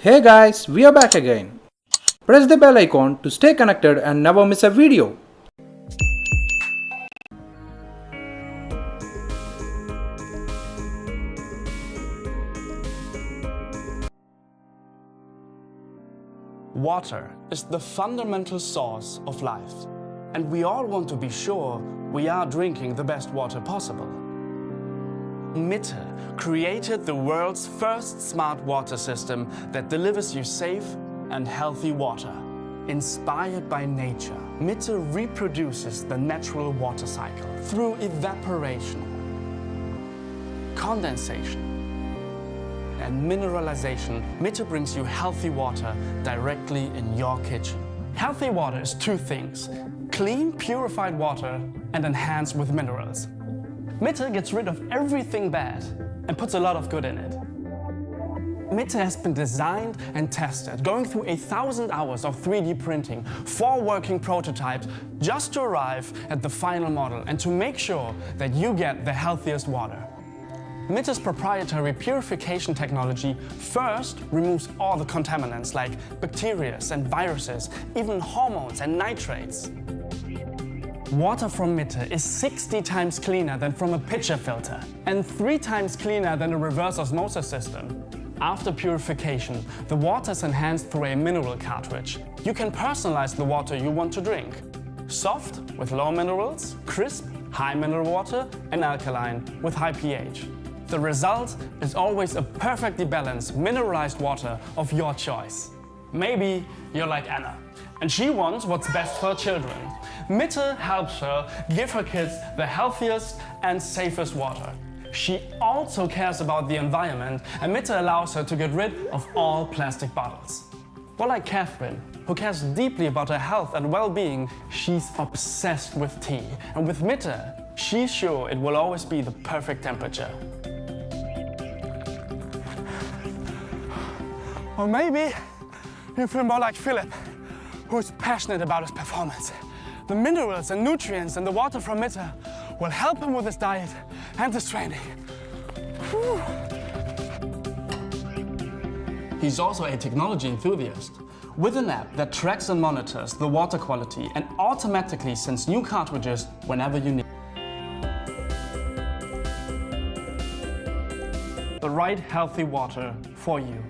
Hey guys, we are back again. Press the bell icon to stay connected and never miss a video. Water is the fundamental source of life, and we all want to be sure we are drinking the best water possible. Mitte created the world's first smart water system that delivers you safe and healthy water. Inspired by nature, Mitte reproduces the natural water cycle through evaporation, condensation, and mineralization. Mitte brings you healthy water directly in your kitchen. Healthy water is two things: clean, purified water and enhanced with minerals. Mitte gets rid of everything bad and puts a lot of good in it. Mitte has been designed and tested, going through 1,000 hours of 3D printing, 4 working prototypes, just to arrive at the final model and to make sure that you get the healthiest water. Mitte's proprietary purification technology first removes all the contaminants like bacteria and viruses, even hormones and nitrates. Water from Mitte is 60 times cleaner than from a pitcher filter and 3 times cleaner than a reverse osmosis system. After purification, the water is enhanced through a mineral cartridge. You can personalize the water you want to drink. Soft with low minerals, crisp, high mineral water, and alkaline with high pH. The result is always a perfectly balanced mineralized water of your choice. Maybe you're like Anna, and she wants what's best for her children. Mitte helps her give her kids the healthiest and safest water. She also cares about the environment, and Mitte allows her to get rid of all plastic bottles. Or like Catherine, who cares deeply about her health and well-being, she's obsessed with tea. And with Mitte, she's sure it will always be the perfect temperature. Or maybe you feel more like Philip, who is passionate about his performance. The minerals and nutrients in the water from Mitte will help him with his diet and his training. Whew. He's also a technology enthusiast. With an app that tracks and monitors the water quality and automatically sends new cartridges whenever you need. The right healthy water for you.